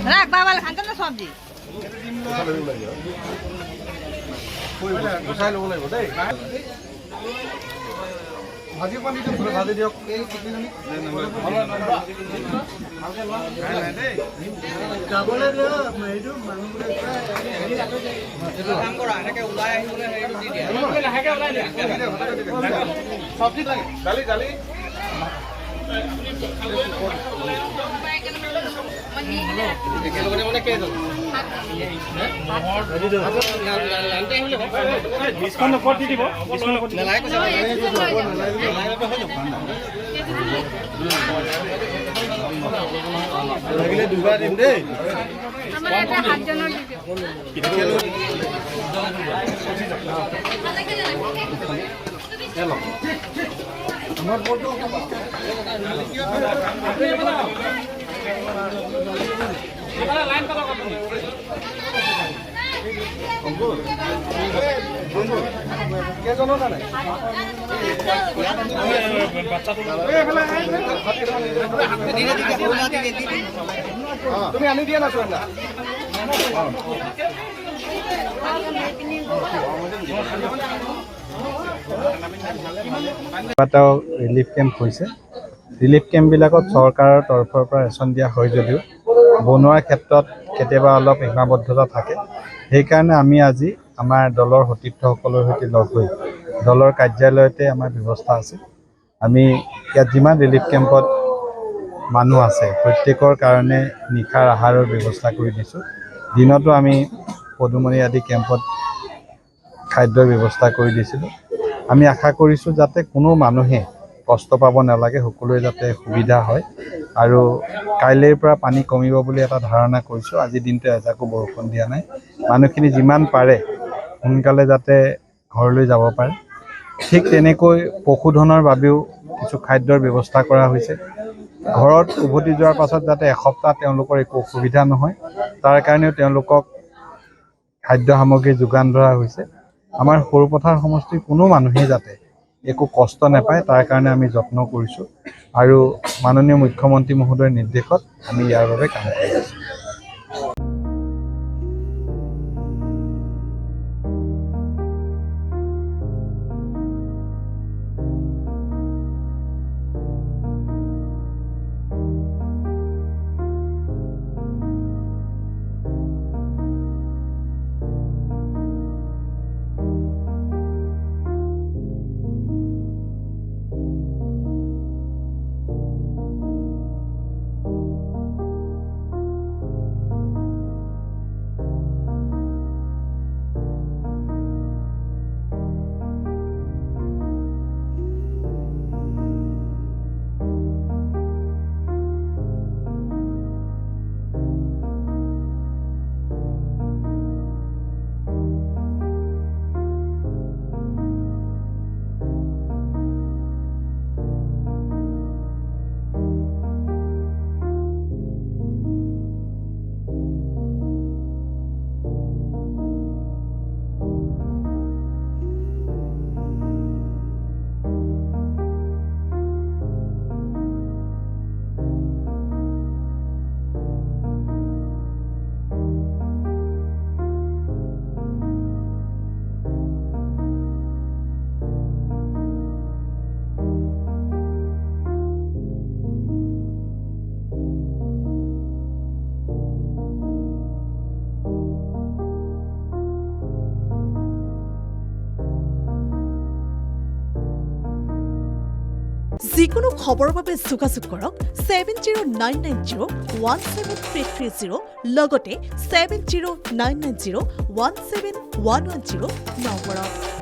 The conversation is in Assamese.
রাখ বাবা খান না সবজি গুছাই ল'ব লাগিব দেই ভাজি পানী ভাজি দিয়ক চব্জি দালি দালি লাগিলে দুবাৰ দিম দেই আমার বলতো লাইন কত কত কে জানো না তুমি আনি দিয়া না না এটাও ৰিলিফ কেম্প হৈছে ৰিলিফ কেম্পবিলাকত চৰকাৰৰ তৰফৰ পৰা ৰেচন দিয়া হয় যদিও বনোৱাৰ ক্ষেত্ৰত কেতিয়াবা অলপ সীমাবদ্ধতা থাকে সেইকাৰণে আমি আজি আমাৰ দলৰ সতীৰ্থসকলৰ সৈতে লগ হৈ দলৰ কাৰ্যালয়তে আমাৰ ব্যৱস্থা আছে আমি ইয়াত যিমান ৰিলিফ কেম্পত মানুহ আছে প্ৰত্যেকৰ কাৰণে নিশাৰ আহাৰৰ ব্যৱস্থা কৰি দিছোঁ দিনতো আমি পদুমণি আদি কেম্পত খাদ্যৰ ব্যৱস্থা কৰি দিছিলোঁ আমি আশা কৰিছোঁ যাতে কোনো মানুহে কষ্ট পাব নালাগে সকলোৱে যাতে সুবিধা হয় আৰু কাইলৈৰ পৰা পানী কমিব বুলি এটা ধাৰণা কৰিছোঁ আজি দিনটো এজাকো বৰষুণ দিয়া নাই মানুহখিনি যিমান পাৰে সোনকালে যাতে ঘৰলৈ যাব পাৰে ঠিক তেনেকৈ পশুধনৰ বাবেও কিছু খাদ্যৰ ব্যৱস্থা কৰা হৈছে ঘৰত উভতি যোৱাৰ পাছত যাতে এসপ্তাহ তেওঁলোকৰ একো অসুবিধা নহয় তাৰ কাৰণেও তেওঁলোকক খাদ্য সামগ্ৰী যোগান ধৰা হৈছে আমাৰ সৰুপথাৰ সমষ্টিৰ কোনো মানুহে যাতে একো কষ্ট নাপায় তাৰ কাৰণে আমি যত্ন কৰিছোঁ আৰু মাননীয় মুখ্যমন্ত্ৰী মহোদয়ৰ নিৰ্দেশত আমি ইয়াৰ বাবে কাম কৰি আছোঁ যিকোনো খবৰৰ বাবে যোগাযোগ কৰক 7099017330 লগতে 7099017110 নম্বৰত।